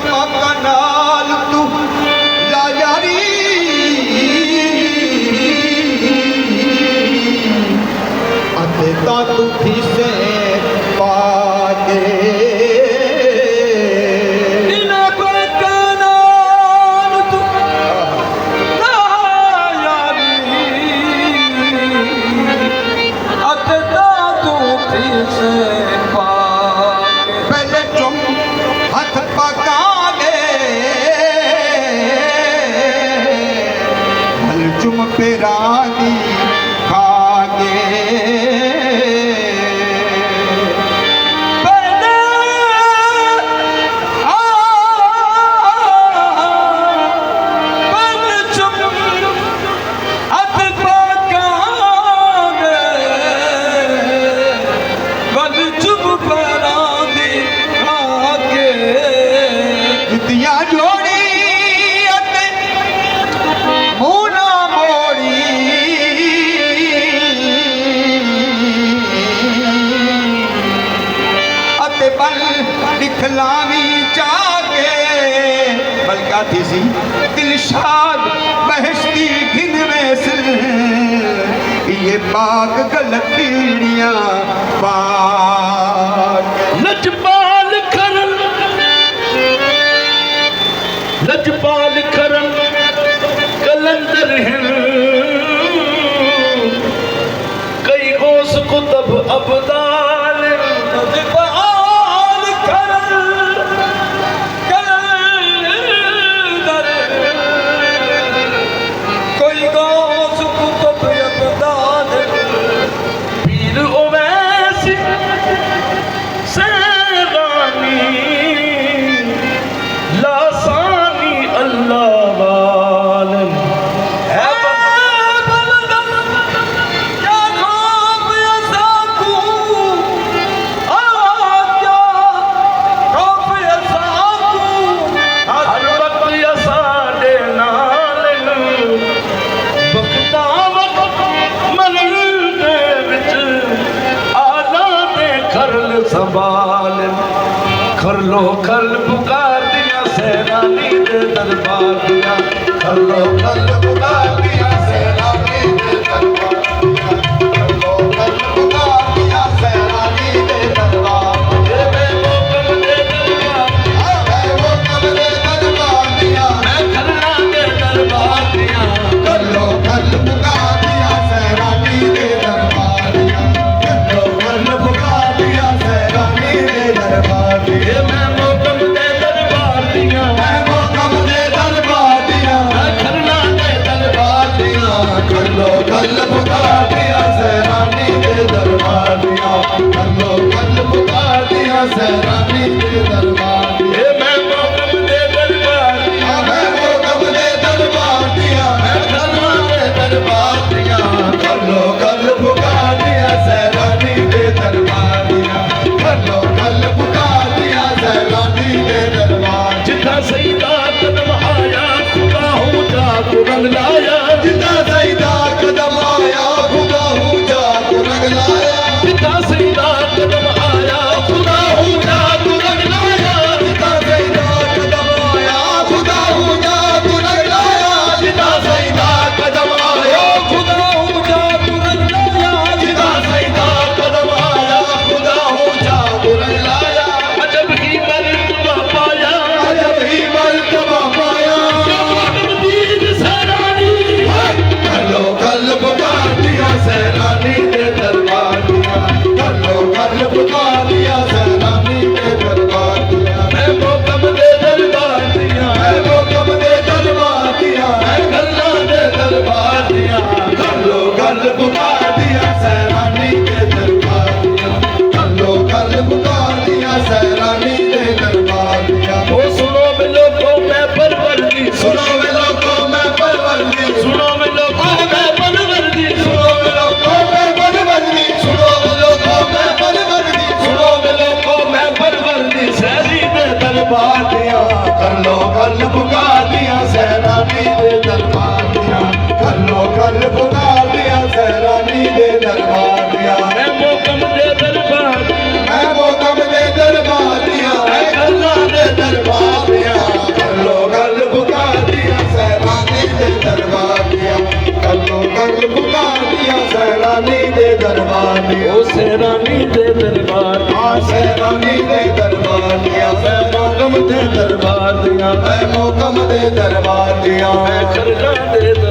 पाका नाल तू ला यारी अते ता तू फीसे पागे पहले तुम हाथ पकागे हल चुम पे रानी खागे दिखलावी जाके बल्कि थी सी दिलशाद बहश्ती घिन में सिर ये बाग गलत पीड़ियां बाग लजपाल करम कलंदर हैं कई गोस कुतब अबदाल संभाल कर लो कल पुकार दिया सैलानी दे दरबार दिया कर लो कल पुकार दिया सैलानी दे दरबार दिया कर लो कल पुकार दिया सैलानी दे दरबार ये मैं वो कब दे दरबार मैं वो कब दे दरबार दिया मैं करना दे दरबार दिया कर लो कल पुकार दिया सैलानी दे दरबार दिया कर लो कल पुकार दिया सैलानी दे दरबार ये मैं मोकम दे दरबार दिया मैं मोकम दे दरबार दिया मैं करना दे दरबार दिया कर लो कल पुकार दिया सैलानी दे दरबार दिया कर लो कल पुकार दिया सैलानी दे दरबार ये मैं मोकम दे दरबार दिया मैं मोकम दे दरबार दिया मैं करना दे दरबार दिया कर लो कल पुकार दिया सैलानी दे दरबार दिया कर लो कल पुकार दिया सैलानी दे दरबार जितना सईदा कदम आया खुदा हूँ जाको रंग लाया जितना सईदा कदम आया खुदा हूँ जाको रंग लाया जितना सईदा कदम आया खुदा हूँ जाको रंग लाया जितना सईदा कदम आया खुदा हूँ जाको रंग लाया जितना सईदा कदम आया खुदा हूँ जाको रंग लाया जितना सईदा कदम आया खुदा हूँ जाको रंग लाया अजब ही मर्तबा पाया अजब ही मर्तबा पाया कर लो कल पुकार दिया सैलानी दे दरबार दिया कर लो कल पुकार दिया सैलानी दे दरबार दिया मैं मोकम दे दरबार दिया मैं मोकम दे दरबार दिया मैं गल्ला दे दरबार दिया कर लो कल पुकार दिया सैलानी दे दरबार दिया कर लो कल पुकार दिया सैलानी दे दरबार दिया ओ सुनो बे लोगों मैं परवरदी सुनो बे लोगों मैं परवरदी सुनो बे लोगों मैं परवरदी सुनो बे लोगों मैं परवरदी सुनो बे लोगों मैं परवरदी सुनो बे लोगों मैं परवरदी सैली दे दरबार दिया कर लो कल पुकार दिया सैलानी दे दरबार दिया कर लो कल पुकार दिया सैलानी दे दरबार दिया मैं मोकम दे दरबार मैं मोकम दे दरबार दिया मैं गल्ला दे दरबार दिया ਸੈਨਾਨੀ ਦੇ ਦਰਬਾਰ ਦੀਆਂ ਸੈਨਾਨੀ ਦੇ ਦਰਬਾਰ ਦੀਆਂ ਮੈਂ ਮੋਕਮ ਦੇ ਦਰਬਾਰ ਦੀਆਂ ਮੈਂ ਮੋਕਮ ਦੇ ਦਰਬਾਰ ਦੀਆਂ ਮੈਂ ਖਰਗਾ ਦੇ